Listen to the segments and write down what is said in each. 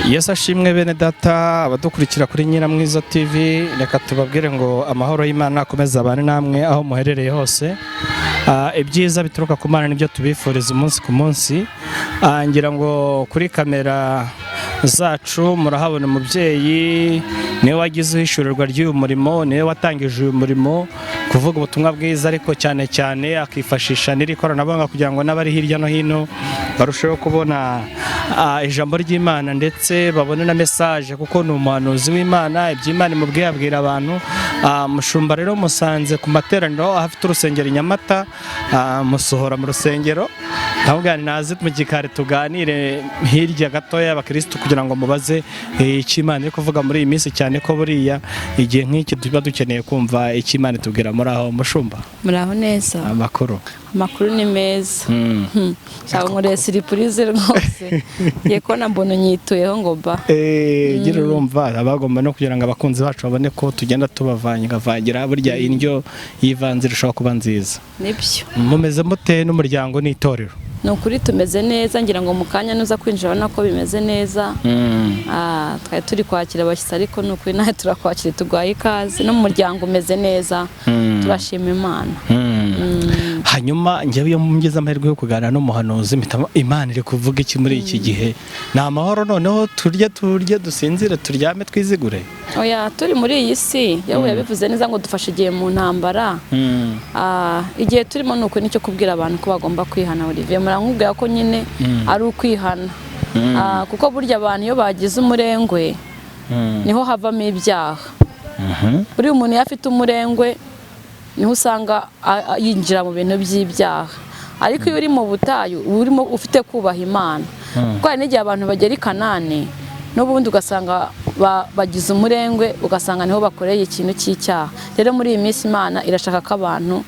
Yesu ashimwe bene data abadukurikira kuri Nyiramwiza TV, reka tubabwire ngo amahoro y'Imana akomeze abane namwe aho muherereye hose. Ibyiza bituruka ku Mana nibyo tubifuriza umunsi ku munsi. Ngira ngo kuri kamera zacu murahabona umubyeyi niwe wagize ishurirwa ry'uyu murimo, niwe watangije uyu murimo kuvuga ubutumwa bwiza, ariko cyane cyane akifashisha n'iri koranabuhanga kugira ngo n'abari hirya no hino barusheho kubona ijambo ry'Imana ndetse babone na message, kuko ni umuhanuzi w'Imana. Iby'Imana imubwiye abwira abantu. Mushumba rero musanze ku materaniro ahafite urusengero Nyamata, musohora mu rusengero ahubwo naze mu gikari tuganire hirya gatoya abakristo kugira ngo mubaze icyo Imana iri kuvuga muri iyi minsi, cyane ko buriya igihe nk'iki tuba dukeneye kumva icyo Imana itubwira. Muri aho Mushumba? Muraho neza. Amakuru ni meza. Cyangwa ngo surprise rwose ye ko nambona nyituyeho ngo ba gira urumva abagomba no kugira ngo abakunzi bacu babone ko tugenda tubavangira burya indyo yivanze irushaho kuba nziza. Nibyo. Mumeze mute n'umuryango n'itorero? Ni ukuri tumeze neza, ngira ngo mu kanya nuza kwinjira ubona ko bimeze neza. Twari turi kwakira abashyitsi, ariko ni ukuri nawe turakwakira tugwaye ikaze, no mu muryango umeze neza. Turashima Imana. Hanyuma njyewe iyo mugeze amahirwe yo kuganira n'umuhanuzi Imana iri kuvuga iki muri iki gihe? Ni amahoro noneho turye dusinzire turyame twizigure? Oya, turi muri iyi si yewe yabivuze neza ngo dufashe igihe mu ntambara. Igihe turimo ni ukuri nicyo kubwira abantu ko bagomba kwihana. Olivier murankubwira ko nyine ari ukwihana, kuko burya abantu iyo bagize umurengwe niho havamo ibyaha. Buri umuntu iyo afite umurengwe niho usanga yinjira mu bintu by'ibyaha, ariko iyo uri mu butayu urimo ufite kubaha Imana. Kuko hari n'igihe abantu bagera i Kanani n'ubundi ugasanga bagize umurengwe, ugasanga niho bakoreye ikintu cy'icyaha. Rero muri iyi minsi Imana irashaka ko abantu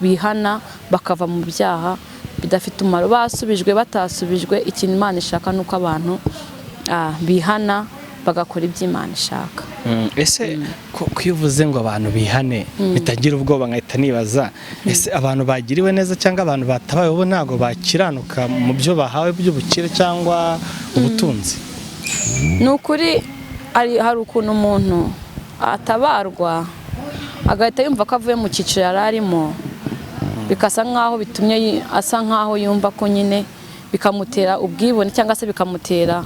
bihana bakava mu byaha bidafite umumaro, basubijwe batasubijwe. Ikintu Imana ishaka nuko abantu bihana bagakora ibyo Imana ishaka. Ese ko uvuze ngo abantu bihane bitagira ubwoba, nkahita nibaza ese abantu bagiriwe neza cyangwa abantu batabaye bo ntago bakiranuka mu byo bahawe by'ubukire cyangwa ubutunzi? Ni ukuri hari ukuntu umuntu atabarwa agahita yumva ko avuye mu cyiciro yari arimo, bikasa nkaho bitumye asa nkaho yumva ko nyine bikamutera ubwibone cyangwa se bikamutera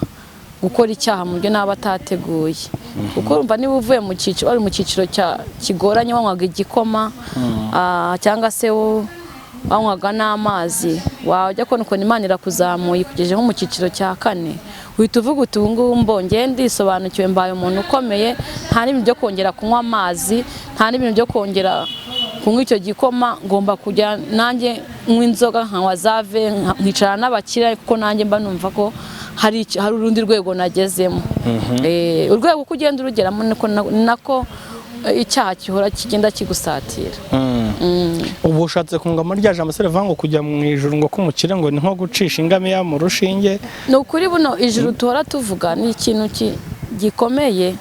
gukora icyaha mu byo naba atateguye. Kuko urumva niba uvuye mu cyiciro ari mu cyiciro kigoranye, wanywaga igikoma cyangwa se wanywaga n'amazi, wajya kubona ukuntu Imana irakuzamuye kugejeje nko mu cyiciro cya 4, uhita uvuga uti ubu ngubu mbonye ndisobanukiwe, mbaye umuntu ukomeye, nta n'ibintu byo kongera kunywa amazi, nta n'ibintu byo kongera kunywa icyo gikoma, ngomba kujya nanjye nywa inzoga nkanywa zave nkicara n'abakire, kuko nanjye mba numva ko hari urundi rwego nagezemo. Urwego uko ugenda urugeramo nako icyaha gihora kigenda kigusatira. Ubu ushatse kunga muri rya jambo ngo kujya mu ijuru ngo kumukire ngo ni nko gucisha ingamiya mu rushinge? Ni ukuri buno ijuru tuhora tuvuga ni ikintu gikomeye.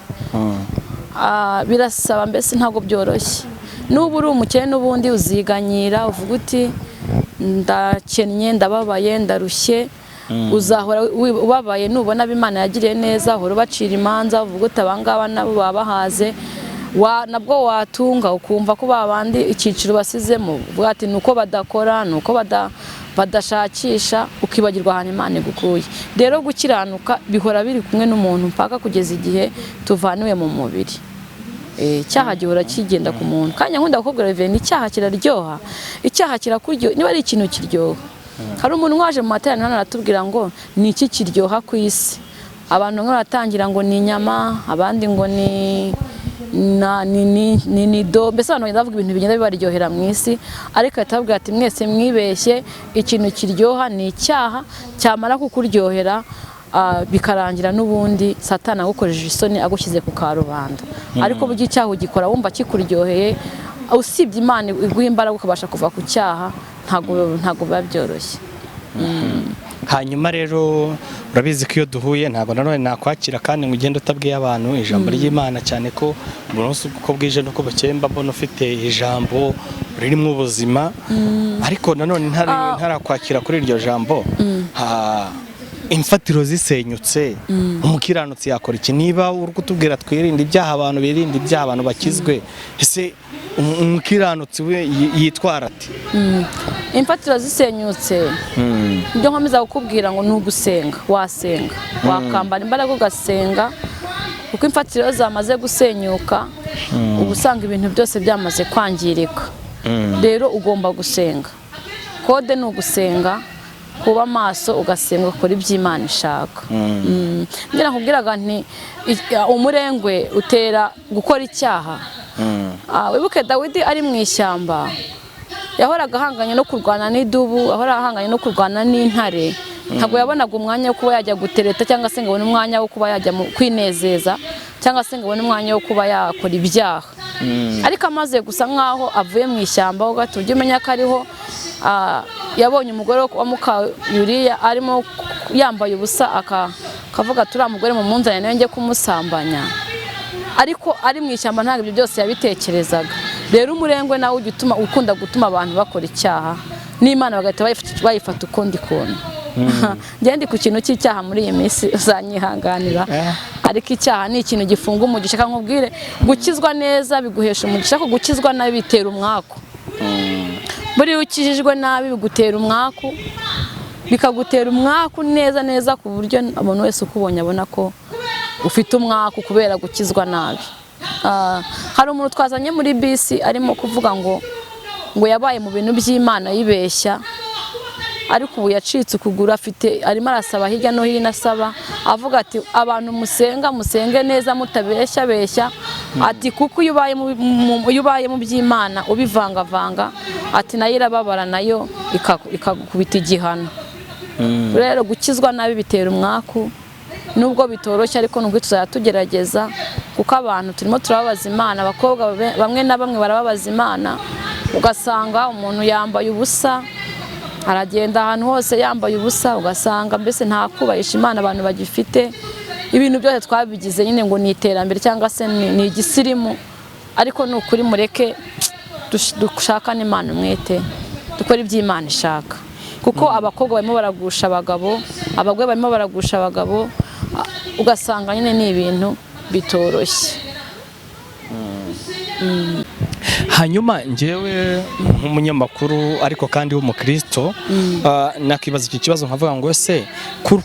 Birasaba, mbese ntabwo byoroshye. N'ubu uri umukene n'ubundi uziganyira uvuga uti ndakennye, ndababaye, ndarushye. Uzahora ubabaye nubona Imana yagiriye neza, uhora ubacira imanza uvuga uti abangaba nabo babahaze. Nabwo watunga ukumva ko babandi icyiciro basizemo uvuga ati nuko badakora, nuko badashakisha, ukibagirwa ahantu Imana igukuye. Rero gukiranuka bihora biri kumwe n'umuntu mpaka kugeza igihe tuvaniwe mu mubiri. Icyaha gihora kigenda ku muntu. Kanya nkunda kukubwira Reverend, icyaha kiraryoha, icyaha kirakuryoha. Niba ari ikintu kiryoha, hari umuntu waje mu materaniro aratubwira ngo ni iki kiryoha ku isi. Abantu baratangira ngo ni inyama, abandi ngo ni do, mbese abantu bagenda bavuga ibintu bigenda bibaryohera mu isi, ariko atabwira ati mwese mwibeshye, ikintu kiryoha ni icyaha, cyamara kukuryohera bikarangira n'ubundi Satani agukojeje isoni agushyize ku karubanda. Ariko burya icyaha ugikora wumva kikuryoheye, usibye Imana iguha imbaraga ukabasha kuva ku cyaha, ntago biba byoroshye. Hanyuma rero urabizi ko iyo duhuye ntabwo nanone nakwakira kandi ngo ugende utabwiye abantu ijambo ry'Imana, cyane ko umunsi uko bwije nuko bukeye mbona ufite ijambo ririmo ubuzima. Ariko nanone ntarakwakira kuri iryo jambo, imfatiro zisenyutse umukiranutsi yakora iki? Niba uri kutubwira twirinde ibyaha, abantu birinde ibyaha, abantu bakizwe, ese umukiranutsi we yitwara ati? Imfatiro zisenyutse ibyo nkomeza kukubwira ngo ni ugusenga. Wasenga, wakambara imbaraga ugasenga, kuko imfatiro zamaze gusenyuka uba usanga ibintu byose byamaze kwangirika. Rero ugomba gusenga. Kode ni ugusenga, kuba maso, ugasenga, ukora iby'Imana ishaka. Ngira nkubwiraga nti umurengwe utera gukora icyaha. Wibuke Dawidi ari mu ishyamba, yahoraga ahanganye no kurwana n'idubu, yahoraga ahanganye no kurwana n'intare. Ntabwo yabonaga umwanya wo kuba yajya gutereta, cyangwa se ngo abone umwanya wo kuba yajya kwinezeza, cyangwa se ngo abone umwanya wo kuba yakora ibyaha. Ariko amaze gusa nkaho avuye mu ishyamba ho gato, ujye umenya ko ariho yabonye umugore wa muka Uriya arimo yambaye ubusa, akavuga turiya mugore mu munzani nawe njye kumusambanya. Ariko ari mu ishyamba ntabwo ibyo byose yabitekerezaga. Rero umurengwe nawe ujya ukunda gutuma abantu bakora icyaha, n'Imana bagahita bayifata ukundi kuntu. Ndi ku kintu cy'icyaha muri iyi minsi, uzanyihanganira, ariko icyaha ni ikintu gifunga umugisha. Nkubwire, gukizwa neza biguhesha umugisha, ko gukizwa nabi bitera umwaku. Buri ukijijwe nabi bigutera umwaku, bikagutera umwaku neza neza, ku buryo umuntu wese ukubonye abona ko ufite umwaku kubera gukizwa nabi. Hari umuntu twazanye muri bisi arimo kuvuga ngo yabaye mu bintu by'Imana yibeshya, ariko ubu yacitse ukuguru, arimo arasaba hirya no hino, asaba avuga ati abantu musenge neza mutabeshya beshya, ati kuko iyo ubaye mu by'Imana ubivangavanga, ati nayo irababara, nayo ikagukubita igihano. Rero gukizwa nabi bitera umwaku, nubwo bitoroshye, ariko nubwo tuzajya tugerageza, kuko abantu turimo turababaza Imana. Abakobwa bamwe na bamwe barababaza Imana, ugasanga umuntu yambaye ubusa, aragenda ahantu hose yambaye ubusa, ugasanga mbese nta kubahisha Imana abantu bagifite. Ibintu byose twabigize nyine ngo ni iterambere, cyangwa se ni igisirimu, ariko ni ukuri mureke dushakane Imana umwete, dukora iby'Imana ishaka. Kuko abakobwa barimo baragusha abagabo, abagore barimo baragusha abagabo, ugasanga nyine ni ibintu bitoroshye. Hanyuma njyewe nk'umunyamakuru ariko kandi w'umukristo, nakibaza iki kibazo nkavuga ngo ese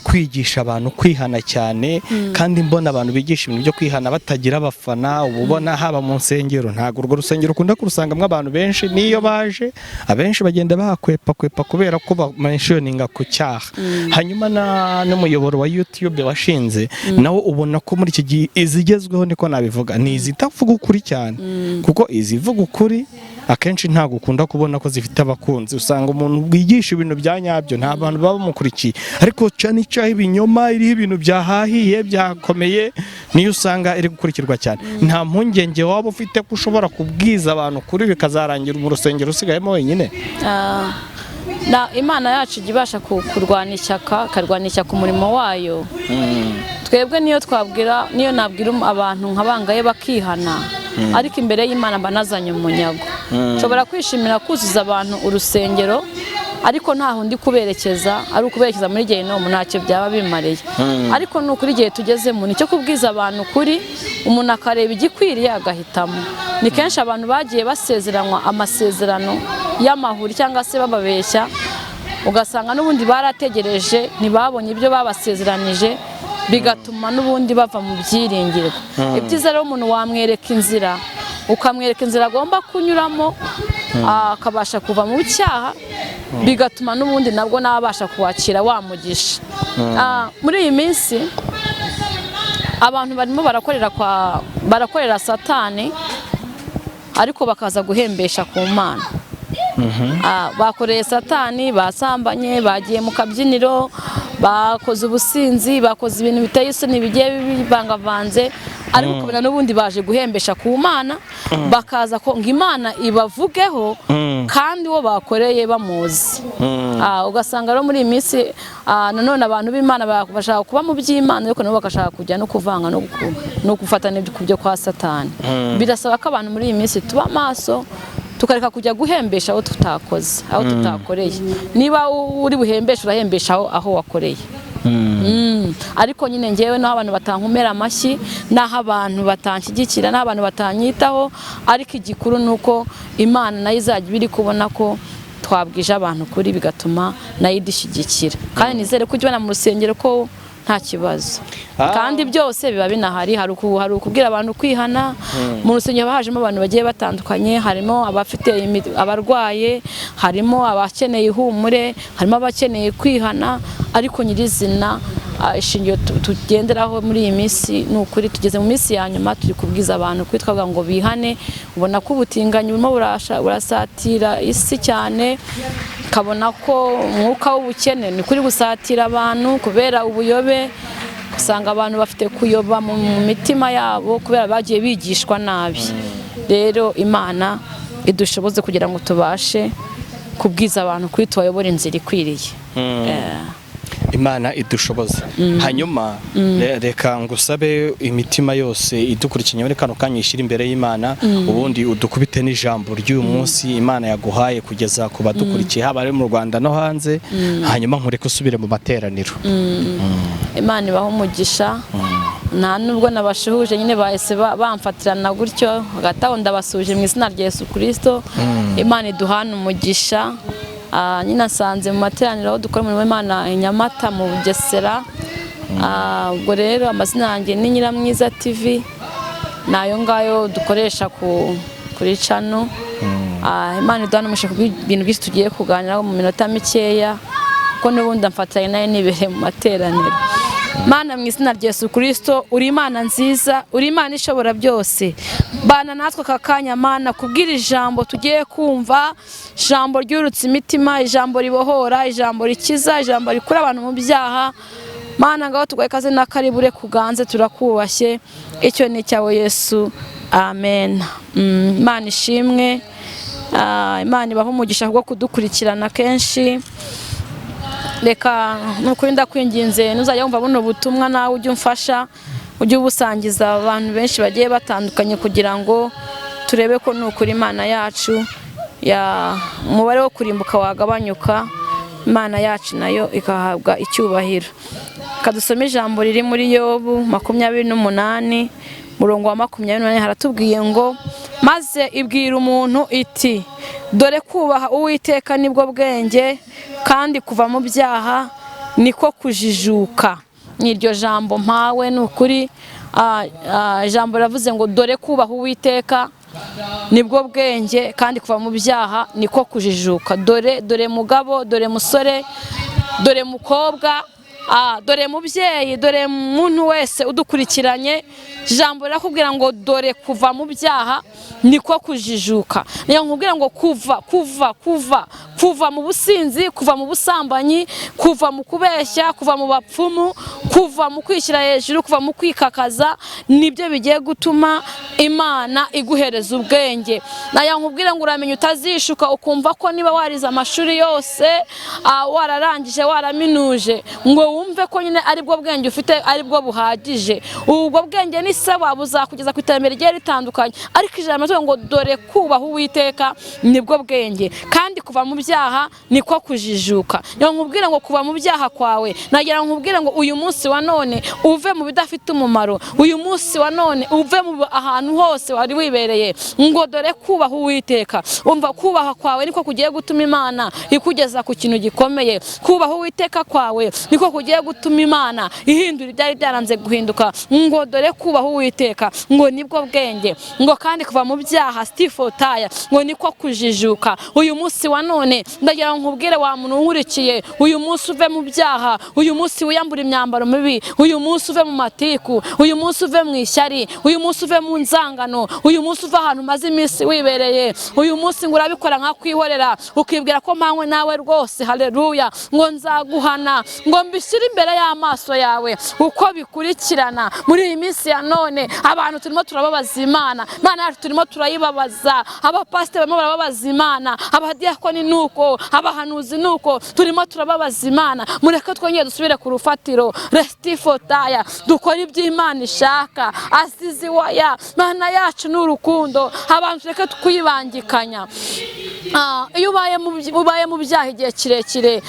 kwigisha abantu kwihana cyane, kandi mbona abantu bigisha ibintu byo kwihana batagira abafana, ubona haba mu nsengero, ntabwo urwo rusengero ukunda kurusangamo abantu benshi, niyo baje abenshi bagenda bahakwepa kubera ko bamenshoninga ku cyaha. Hanyuma n'umuyoboro wa YouTube washinze nawo ubona ko muri iki gihe izigezweho, niko nabivuga, ni izitavuga ukuri cyane, kuko izivuga ukuri akenshi ntabwo ukunda kubona ko zifite abakunzi. Usanga umuntu wigisha ibintu bya nyabyo nta bantu baba bamukurikiye, ariko cyane ibinyoma, iriho ibintu byahahiye byakomeye, niyo usanga iri gukurikirwa cyane. Nta mpungenge waba ufite ko ushobora kubwiza abantu kuri bikazarangira mu rusengero usigayemo wenyine? Imana yacu ijya ibasha kurwana ishyaka, ikarwana ishyaka umurimo wayo. Twebwe niyo nabwira abantu nkabangaye bakihana, ariko imbere y'Imana mba nazanye umunyago. Nshobora kwishimira kuzuza abantu urusengero, ariko ntaho ndi kuberekeza, ari ukuberekeza muri Gehinomu, ntacyo byaba bimariye. Ariko n'ukuri igihe tugezemo nicyo kubwiza abantu kuri, umuntu akareba igikwiriye agahitamo. Ni kenshi abantu bagiye basezeranwa amasezerano y'amahuri, cyangwa se bababeshya, ugasanga n'ubundi barategereje ntibabonye ibyo babasezeranije, bigatuma n'ubundi bava mu byiringiro. Ibyiza rero umuntu wamwereka inzira, ukamwereka inzira agomba kunyuramo, akabasha kuva mu cyaha, bigatuma n'ubundi nabwo nabasha kuwakira wamugisha. Muri iyi minsi abantu barimo barakorera Satani, ariko bakaza guhembesha ku Mana. Bakoreye Satani, basambanye, bagiye mu kabyiniro, bakoze ubusinzi, bakoze ibintu biteye isoni bigiye bibangavanze, ariko kubona n'ubundi baje guhembesha ku Mana, bakaza ko ngo Imana ibavugeho kandi wo bakoreye bamuzi. Ugasanga rero muri iyi minsi nanone abantu b'Imana bashaka kuba mu by'Imana, ariko nabo bakashaka kujya no kuvanga no gufatana ibyo kwa Satani. Birasaba ko abantu muri iyi minsi tuba maso, tukareka kujya guhembesha aho tutakoze, aho tutakoreye. Niba uri buhembeshe urahembesha aho wakoreye. ariko nyine ngewe naho abantu batankomera amashyi, naho abantu batanshyigikira, naho abantu batanyitaho, ariko igikuru ni uko Imana nayo izajya ibiri kubona ko twabwije abantu kuri, bigatuma nayo idushyigikira. Kandi nizere ko ujya mu rusengero ko nta kibazo, kandi byose biba binahari. Hari ukubwira abantu kwihana. Mu rusengero hajemo abantu bagiye batandukanye, harimo abafite abarwaye, harimo abakeneye ihumure, harimo abakeneye kwihana, ariko nyirizina ishingiro tugenderaho muri iyi minsi ni ukuri. Tugeze mu minsi ya nyuma, turi kubwiza abantu kuri, twavuga ngo bihane. Ubona ko ubutinganyi burimo burasatira isi cyane, kabona ko umwuka w'ubukene ni kuri gusatira abantu kubera ubuyobe. Usanga abantu bafite kuyoba mu mitima yabo kubera bagiye bigishwa nabi. Rero Imana idushoboze kugira ngo tubashe kubwiza abantu kuri, tubayobora inzira ikwiriye. Imana idushoboza. Hanyuma reka ngusabe imitima yose idukurikiye muri kano kanya ishyira imbere y'Imana, ubundi udukubite n'ijambo ry'uyu munsi Imana yaguhaye kugeza ku badukurikiye, haba ari mu Rwanda no hanze, hanyuma nkureke usubire mu materaniro. Imana ibaho umugisha. Nta nubwo nabashuhuje nyine bahise bamfatirana gutyo, hagati aho ndabasuje mu izina rya Yesu Kristo. Imana iduhana umugisha. Nyine asanze mu materaniro aho dukora umurimo w'Imana i Nyamata mu Bugesera. Ubwo rero amazina yanjye ni Nyiramwiza TV, nayo ngayo dukoresha kuri channel. Imana iduhana umugisha ku bintu byinshi tugiye kuganiraho mu minota mikeya, kuko n'ubundi mfatanye nayo nibere mu materaniro. Mana mu izina rya Yesu Kristo, uri Imana nziza, uri Imana ishobora byose. Bana natwe aka kanya Mana, kubwira ijambo tugiye kumva, ijambo ryurutse imitima, ijambo ribohora, ijambo rikiza, ijambo rikura abantu mu byaha. Mana ngaho tugaye kaze n'akaribure kuganze, turakubashye. Icyo ni cyawe Yesu, amen. Imana ishimwe. Imana ibaho umugisha bwo kudukurikirana kenshi. Reka nukuri ndakwinginze nuzajya wumva buno butumwa nawe ujye umfasha, ujye ubusangiza abantu benshi bagiye batandukanye, kugira ngo turebe ko nukuri Imana yacu umubare wo kurimbuka wagabanyuka, Imana yacu nayo ikahabwa icyubahiro. Kadusome ijambo riri muri Yobu 28 murongo wa 28, haratubwiye ngo maze ibwira umuntu iti, dore kubaha Uwiteka nibwo bwenge, kandi kuva mu byaha niko kujijuka. Niryo jambo mpawe nukuri. Ijambo ravuze ngo dore kubaha Uwiteka nibwo bwenge, kandi kuva mu byaha niko kujijuka. Dore mugabo, dore musore, dore mukobwa, dore mubyeyi, dore muntu wese udukurikiranye, ijambo rirakubwira ngo dore kuva mu byaha niko kujijuka. Niyo nkubwira ngo kuva mu businzi, kuva mu busambanyi, kuva mu kubeshya, kuva mu bapfumu, kuva mu kwishyira hejuru, kuva mu kwikakaza, nibyo bigiye gutuma Imana iguhereza ubwenge. Nayo nkubwira ngo uramenye utazishuka ukumva ko niba warize amashuri yose, wararangije, waraminuje, ngo wumve ko nyine aribwo bwenge ufite aribwo buhagije. Ubwo bwenge ni sawa, buzakugeza ku iterambere rigiye ritandukanye, ariko ijambo rivuga ngo dore kubaha Uwiteka nibwo bwenge, kandi kuva mu byaha niko kujijuka. Niyo nkubwira ngo kuva mu byaha kwawe, nagira nkubwira ngo uyu munsi wa none uve mu bidafite umumaro, uyu munsi wa none uve mu ahantu hose wari wibereye, ngo dore kubaha Uwiteka. Umva, kubaha kwawe niko kugiye gutuma Imana ikugeza ku kintu gikomeye. Kubaha Uwiteka kwawe niko kugiye gutuma Imana ihindura ibyari byaranze guhinduka. Ngo dore kubaha Uwiteka ngo nibwo bwenge, ngo kandi kuva mu byaha stifotaya ngo niko kujijuka. Uyu munsi wa none ndagira nkubwire wa muntu unkurikiye, uyu munsi uve mu byaha, uyu munsi wiyambura imyambaro mibi, uyu munsi uve mu matiku, uyu munsi uve mu ishyari, uyu munsi uve mu nzangano, uyu munsi uve ahantu maze iminsi wibereye. Uyu munsi ngo urabikora nka kwihorera, ukibwira ko mpanywe nawe rwose, haleluya, ngo nzaguhana, ngo mbishyire imbere y'amaso yawe uko bikurikirana. Muri iyi minsi ya none abantu turimo turababaza Imana, Imana yacu turimo turayibabaza, abapasiteri barimo barababaza Imana, abadiyakoni nuko, abahanuzi nuko, turimo turababaza Imana. Mureke twongere dusubire ku rufatiro, restifotaya, dukora ibyo Imana ishaka, asizi waya. Mana yacu n'urukundo, abantu tureke twibangikanya. iyo ubaye mu byaha igihe kirekire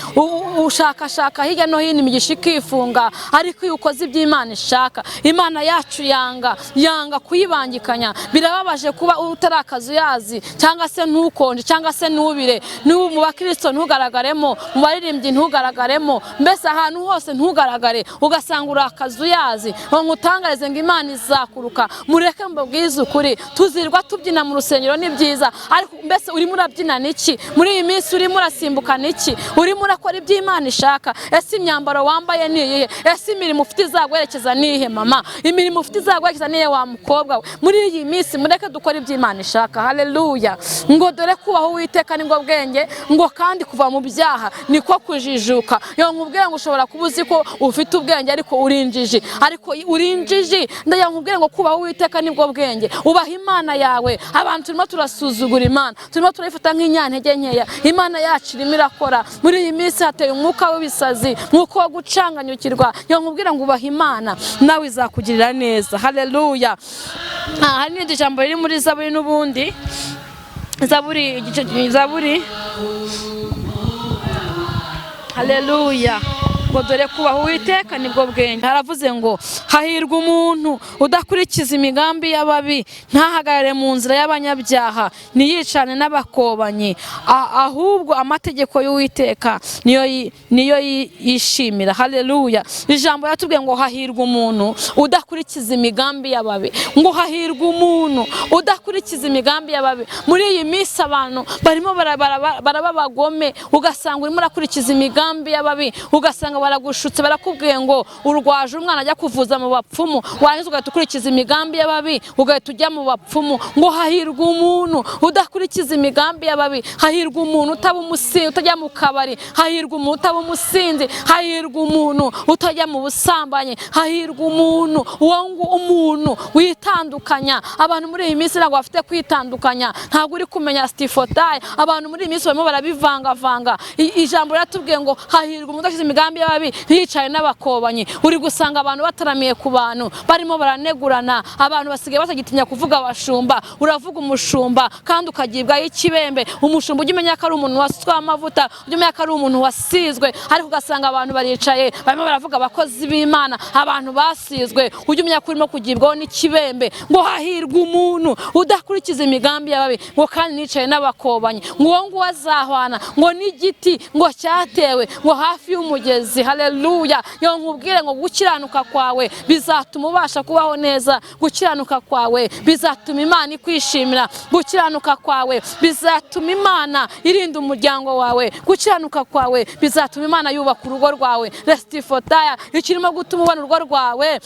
ushakashaka hirya no hino imigisha ikifunga, ariko iyo ukoze ibyo Imana ishaka, Imana yacu yanga kuyibangikanya. Birababaje kuba utarakaza uyazi, cyangwa se ntukonje, cyangwa se ntubire, mu bakristo ntugaragaremo, mu baririmbyi ntugaragaremo, mbese ahantu hose ntugaragare, ugasanga urakaza uyazi. Nkutangarize ngo Imana izakuruka. Mureke mbabwize ukuri, tuzirwa tubyina mu rusengero ni byiza, ariko mbese urimo urabyina niki? Muri iyi minsi urimo urasimbuka niki? Urimo urakora ibyo Imana ishaka? Ese imyambaro wambaye ni iyihe? Ese imirimo ufite izagwerekeza ni iyihe mama? Imirimo ufite izagwerekeza ni iyihe wa mukobwa we? Muri iyi minsi mureke dukora ibyo Imana ishaka. Haleluya. Ngo dore kubaho Uwiteka nibwo bwenge, ngo kandi kuva mu byaha niko kujijuka. Yo nkubwire ngo ushobora kuba uzi ko ufite ubwenge ariko urinjiji, ndagira nkubwire ngo kubaho Uwiteka nibwo bwenge. Ubaha Imana yawe. Abantu turimo turasuzugura Imana, turimo turayifata nk'inyantege nkeya. Imana yacu irimo irakora. Muri iyi minsi hateye umwuka w'ibisazi, umwuka wo gucanganyukirwa. Yo nkubwire ngo ubaha Imana nawe izakugirira neza. Haleluya. Hari n'indi jambo riri muri Zaburi n'ubundi, Zaburi. Haleluya. Ngo dore kubaho Uwiteka nibwo bwenge. Haravuze ngo hahirwa umuntu udakurikiza imigambi y'ababi, ntahagarare mu nzira y'abanyabyaha, ntiyicane n'abakobanyi, ahubwo amategeko y'Uwiteka niyo yishimira. Haleluya. Ijambo yatubwiye ngo hahirwa umuntu udakurikiza imigambi y'ababi, ngo hahirwa umuntu udakurikiza imigambi y'ababi. Muri iyi minsi abantu barimo baraba bagome, ugasanga urimo urakurikiza imigambi y'ababi, ugasanga baragushutse, barakubwiye ngo urwaje umwana ajya kuvuza mu bapfumu, warangiza ugahita ukurikiza imigambi y'ababi, ugahita ujya mu bapfumu. Ngo hahirwa umuntu udakurikiza imigambi y'ababi, hahirwa umuntu utaba umusinzi, utajya mu kabari, hahirwa umuntu utaba umusinzi, hahirwa umuntu utajya mu busambanyi, hahirwa umuntu witandukanya. Abantu muri iyi minsi ntabwo bafite kwitandukanya, ntabwo uri kumenya stifotaye. Abantu muri iyi minsi barimo barabivangavanga. Ijambo riratubwiye ngo hahirwa umuntu udakurikiza imigambi y'ababi, ntiyicaye n'abakobanyi. Uri gusanga abantu bataramiye ku bantu, barimo baranegurana. Abantu basigaye batagitinya kuvuga abashumba. Uravuga umushumba kandi ukagibwaho ikibembe. Umushumba ujya umenya ko ari umuntu wasutswe amavuta, ujya umenya ko ari umuntu wasizwe, ariko ugasanga abantu baricaye barimo baravuga abakozi b'Imana, abantu basizwe, ujya umenya ko urimo kugibwaho n'ikibembe. Ngo hahirwa umuntu udakurikiza imigambi y'ababi, ngo kandi nicaye n'abakobanyi. Ngo uwo nguwo azahwana ngo n'igiti ngo cyatewe ngo hafi y'umugezi. Haleluya. Yo nkubwire ngo gukiranuka kwawe bizatuma ubasha kubaho neza, gukiranuka kwawe bizatuma Imana ikwishimira, gukiranuka kwawe bizatuma Imana irinda umuryango wawe, gukiranuka kwawe bizatuma Imana yubaka urugo rwawe. Restifotaya ikirimo gutuma ubona urugo rwawe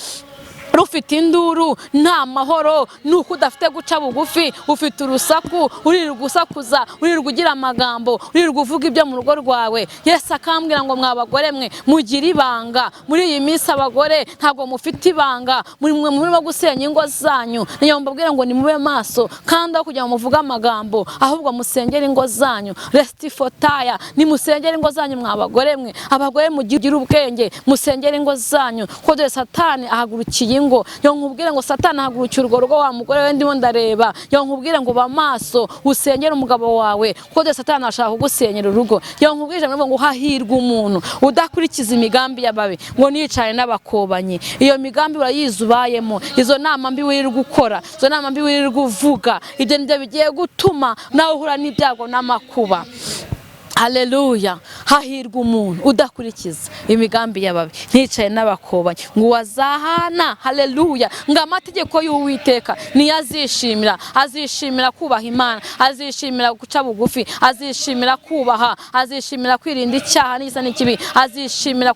rufite induru nta mahoro, nuko udafite guca bugufi, ufite urusaku, uririrwa gusakuza, uririrwa ugira amagambo, uririrwa uvuga ibyo mu rugo rwawe. Yesu akambwira ngo mwabagore mwe mugire ibanga. Muri iyi minsi abagore ntabwo mufite ibanga, murimo gusenya ingo zanyu. Niyo mbabwira ngo nimube maso, kandi aho kugira ngo muvuge amagambo, ahubwo musengere ingo zanyu. Restifotaya, nimusengere ingo zanyu mwabagore mwe. Abagore mugire ubwenge, musengere ingo zanyu, ko dore Satani ahagurukiye ingo. Yo nkubwire ngo Satani ahagurukira urwo rugo wa mugore we ndimo ndareba. Yo nkubwire ngo ba maso, usengere umugabo wawe, ko dore Satani ashaka kugusenyera urugo. Yo nkubwire ngo hahirwa umuntu udakurikiza imigambi y'ababi, ngo niyicaye n'abakobanyi. Iyo migambi urayizubayemo, izo nama mbi wirirwa ukora, izo nama mbi wirirwa uvuga, ibyo nibyo bigiye gutuma nawe uhura n'ibyago n'amakuba. Haleluya. Hahirwa umuntu udakurikiza imigambi y'ababi, nticaye n'abakobanyi, ngo wazahana. Haleluya. Ngo amategeko y'Uwiteka niyo azishimira. Azishimira kubaha Imana, azishimira guca bugufi, azishimira kubaha, azishimira kwirinda icyaha n'igisa n'ikibi, azishimira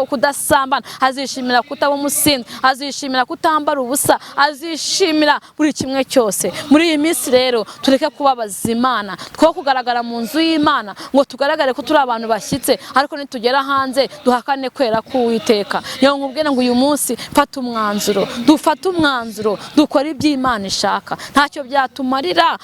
kudasambana, azishimira kutaba umusinzi, azishimira kutambara ubusa, azishimira buri kimwe cyose. Muri iyi minsi rero tureke kubabaza Imana, two kugaragara mu nzu y'Imana ngo tugaragare ko turi abantu bashyitse ariko nitugera hanze duhakane kwera k'Uwiteka. Niyo nkubwira ngo uyu munsi fata umwanzuro, dufate umwanzuro, dukora iby'Imana ishaka. Ntacyo byatumarira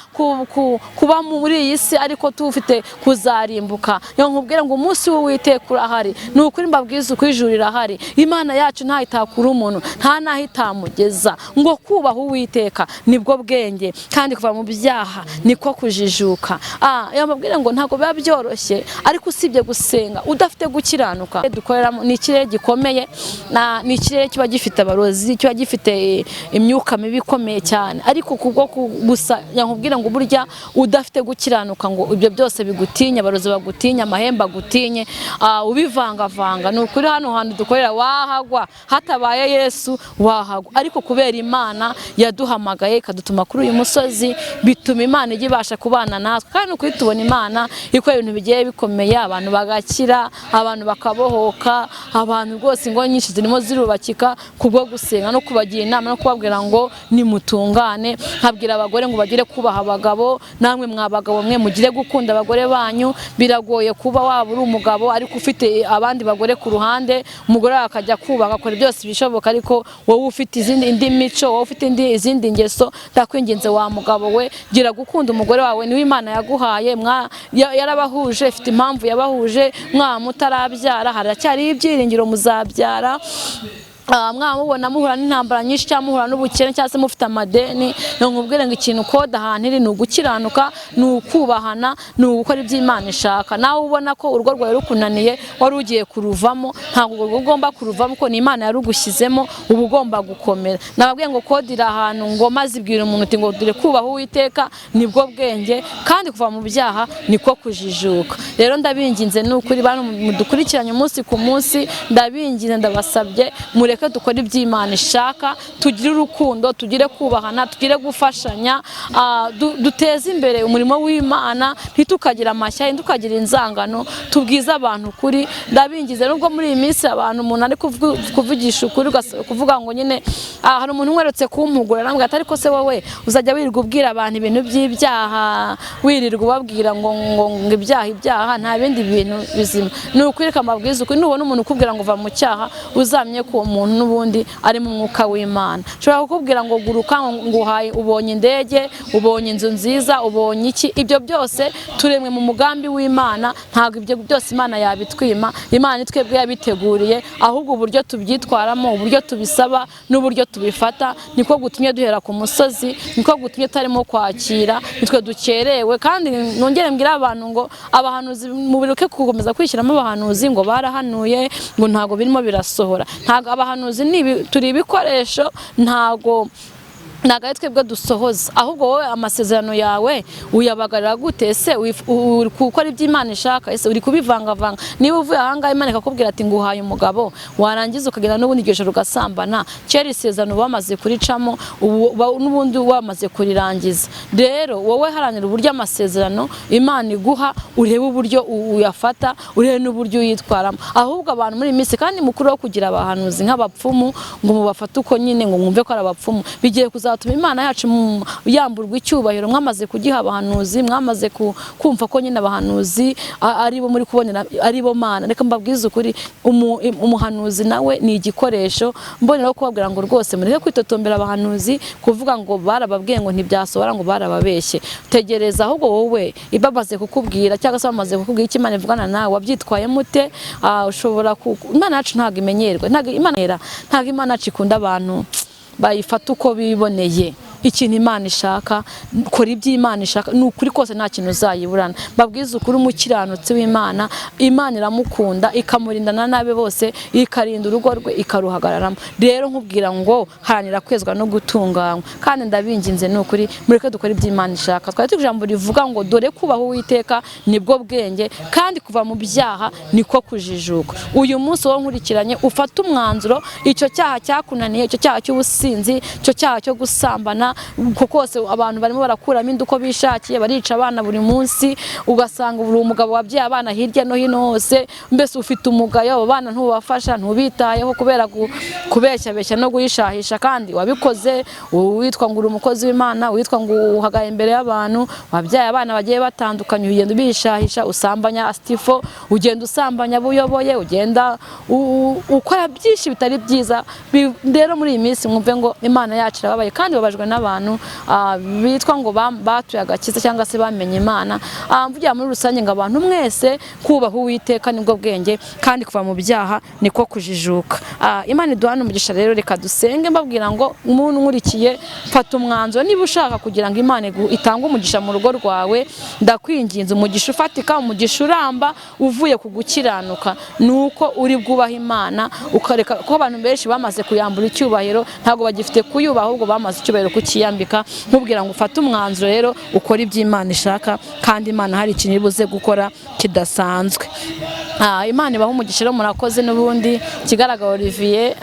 kuba muri iyi si ariko tufite kuzarimbuka. Niyo nkubwira ngo umunsi w'Uwiteka urahari. Ni ukuri mbabwiza uko ijuru rirahari. Imana yacu nta itakura umuntu, nta naho itamugeza. Ngo kubaha Uwiteka nibwo bwenge, kandi kuva mu byaha niko kujijuka. Yambabwira ngo ntago biba byoroshye, ariko usibye gusenga udafite gukiranuka dukoreramo ni ikirere gikomeye, ni ikirere kiba gifite abarozi, kiba gifite imyuka mibi ikomeye cyane. Ariko kubwo gusa yankubwira ngo burya udafite gukiranuka ngo ibyo byose bigutinya, abarozi bagutinya, amahembe agutinye, ubivangavanga. Ni ukuri hano hantu dukorera wahagwa, hatabaye Yesu wahagwa. Ariko kubera Imana yaduhamagaye ikadutuma kuri uyu musozi, bituma Imana igibasha kubana natwe. Kandi ukuri tubona Imana ikora ibintu bigiye bikomeye, abantu bagakira, abantu bakabohoka, abantu rwose ingo nyinshi zirimo zirubakika kubwo gusenga no kubagira inama no kubabwira ngo nimutungane. Nkabwira abagore ngo bagire kubaha abagabo, namwe mwabagabo mwe mugire gukunda abagore banyu. Biragoye kuba waba uri umugabo ariko ufite abandi bagore ku ruhande, umugore akajya kubaka akora byose bishoboka, ariko wowe ufite indi mico, wowe ufite izindi ngeso. Ndakwinginze wa mugabo we, gira gukunda umugore wawe, niwe Imana yaguhaye. Yarabahuje, ifite impamvu yabahuje. Mutarabyara haracyari ibyiringiro muzabyara. Mwamubona muhura n'intambara nyinshi cyangwa muhura n'ubukene cyangwa se mufite amadeni, nkubwire ngo ikintu koda ahantu iri ni ugukiranuka, ni ukubahana, ni ugukora iby'Imana ishaka. Nawe ubona ko urugo rwawe rukunaniye, wari ugiye kuruvamo, ntabwo ugomba kuruvamo ko ni Imana yarugushyizemo, uba ugomba gukomera. Nababwiye ngo koda iri ahantu ngo maze ibwira umuntu uti ngo dore kubaha Uwiteka nibwo bwenge, kandi kuva mu byaha niko kujijuka. Rero ndabinginze ni ukuri bantu mudukurikiranye umunsi ku munsi, ndabinginze ndabasabye mureke dukora iby'Imana ishaka, tugire urukundo, tugire kubahana, tugire gufashanya, duteze imbere umurimo w'Imana, ntitukagira amashyari, ntitukagira inzangano, tubwize abantu kuri. Ndabingize nubwo muri iyi minsi abantu umuntu ari kuvugisha ukuri, kuvuga ngo nyine hari umuntu umweretse kumpugura, arambwira ati ariko se wowe uzajya wirirwa ubwira abantu ibintu by'ibyaha, wirirwa ubabwira ngo ibyaha nta bindi bintu bizima. Ni ukuri kamabwiza ukuri, nubona umuntu ukubwira ngo va mu cyaha, uzamye ko umuntu n'ubundi ari mu mwuka w'Imana. Shobora kukubwira ngo guruka, nguhaye, ubonye indege, ubonye inzu nziza, ubonye iki. Ibyo byose turemwe mu mugambi w'Imana, ntabwo ibyo byose Imana yabitwima. Imana ni twebwe yabiteguriye, ahubwo uburyo tubyitwaramo, uburyo tubisaba n'uburyo tubifata niko gutumye duhera ku musozi, niko gutumye tarimo kwakira, nitwe dukerewe. Kandi nongere mbwira abantu ngo abahanuzi mubiruke gukomeza kwishyiramo abahanuzi ngo barahanuye ngo ntago birimo birasohora. Ntago abahanuzi turi ibikoresho, ntago ari twebwe dusohoza, ahubwo wowe amasezerano yawe uyabagarira gute? Se uri gukora iby'Imana ishaka? Ese uri kubivangavanga? Niba uvuye ahangaha Imana ikakubwira ati nguhaye umugabo, warangiza ukagenda n'ubundi iryo joro ugasambana, kera isezerano bamaze kuricamo, n'ubundi wamaze kurirangiza. Rero wowe haranira uburyo amasezerano Imana iguha, urebe uburyo uyafata, urebe n'uburyo uyitwaramo. Ahubwo abantu muri minsi kandi mukuru wo kugira abahanuzi nk'abapfumu ngo mubafate uko nyine ngo mwumve ko ari abapfumu, bigiye kuzatuma Imana yacu yamburwa icyubahiro. Mwamaze kugiha abahanuzi, mwamaze kumva ko nyine abahanuzi aribo muri kubonera, aribo Mana. Reka mbabwize ukuri, umuhanuzi nawe ni igikoresho. Mboneraho kubabwira ngo rwose mureke kwitotombera abahanuzi, kuvuga ngo barababwiye ngo ntibyasohora, ngo barababeshye. Tegereza ahubwo wowe ibamaze kukubwira cyangwa se bamaze kukubwira icyo Imana ivugana nawe, wabyitwaye mute? Ushobora Imana yacu ntabwo imenyerwa, ntabwo Imana yacu ikunda abantu bayifata uko biboneye. Ikintu Imana ishaka, kora iby'Imana ishaka, ni ukuri kose nta kintu uzayiburana. Babwiza ukuri umukiranutsi w'Imana, Imana iramukunda, ikamurindana nabe bose, ikarinda urugo rwe, ikaruhagararamo. Rero nkubwira ngo haranira kwezwa no gutunganywa. Kandi ndabinginze ni ukuri mureke dukora iby'Imana ishaka. Twari tugira ijambo rivuga ngo dore kubaha Uwiteka nibwo bwenge, kandi kuva mu byaha niko kujijuka. Uyu munsi wo nkurikiranye ufata umwanzuro, icyo cyaha cyakunaniye, icyo cyaha cy'ubusinzi, icyo cyaha cyo gusambana, imana kuko kose abantu barimo barakuramo inda uko bishakiye, barica abana buri munsi, ugasanga buri umugabo wabyaye abana hirya no hino hose, mbese ufite umugayo, abo bana ntubafasha, ntubitayeho kubera kubeshyabeshya no guhishahisha, kandi wabikoze witwa ngo uri umukozi w'Imana, witwa ngo uhagaye imbere y'abantu, wabyaye abana bagiye batandukanye, ugenda ubihishahisha, usambanya astifo, ugenda usambanya abo uyoboye, ugenda ukora byinshi bitari byiza. Rero muri iyi minsi mwumve ngo Imana yacu irababaye kandi babajwe n'abantu bitwa ngo batuye agakiza cyangwa se bamenye Imana. Mvugira muri rusange ngo abantu mwese kubaha Uwiteka nibwo bwenge, kandi kuva mu byaha niko kujijuka. Imana iduhana umugisha. Rero reka dusenge mbabwira ngo umuntu nkurikiye, fata umwanzuro niba ushaka kugira ngo Imana itange umugisha mu rugo rwawe, ndakwinginze umugisha ufatika, umugisha uramba uvuye ku gukiranuka, nuko uri bwubaha Imana ukareka ko abantu benshi bamaze kuyambura icyubahiro, ntago bagifite kuyubaha, ahubwo bamaze icyubahiro kukiyambika. Nkubwira ngo ufate umwanzuro rero ukora ibyo Imana ishaka, kandi Imana hari ikintu ibuze gukora kidasanzwe. Imana ibaha umugisha. Rero murakoze. N'ubundi kigaragara Olivier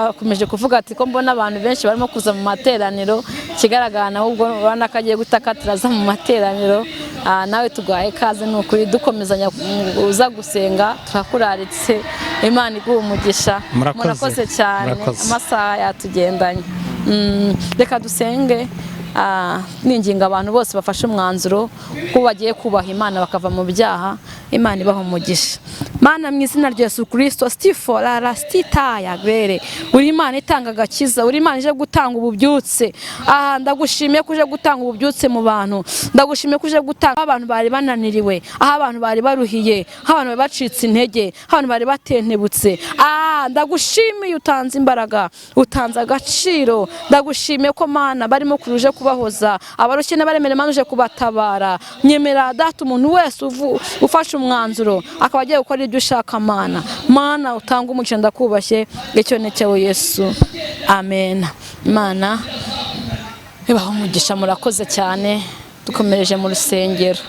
akomeje kuvuga ati ko mbona abantu benshi barimo kuza mu materaniro, kigaragara nawe ubwo bana kagiye gutakatiraza mu materaniro. Nawe tugaye kaze, n'ukuri dukomezanya uza gusenga, turakuraritse. Imana iguha umugisha. Murakoze cyane. Amasaha yatugendanye. Reka dusenge. Ninginga abantu bose bafashe umwanzuro ko bagiye kubaha Imana bakava mu byaha. Imana ibaha umugisha. Mana mu izina rya Yesu Kristo, stifo la stita ya bere, uri Imana itanga agakiza, uri Imana ije gutanga ububyutse. Ndagushimiye kuje gutanga ububyutse mu bantu, ndagushimiye kuje gutanga abantu bari bananiriwe, abantu bari baruhiye, abantu bari bacitse intege, abantu bari batentebutse. Ndagushimiye utanze imbaraga, utanze agaciro. Ndagushimiye ko Mana barimo kuruje kubahoza, abarushye n'abaremere Mana uje kubatabara. Nyemera data umuntu wese ufashe umwanzuro akaba agiye gukora ibyo ushaka Mana utanga umugisha, ndakubashye. Icyo ni cyawe Yesu, amen. Imana ibaha umugisha. Murakoze cyane. Dukomereje mu rusengero.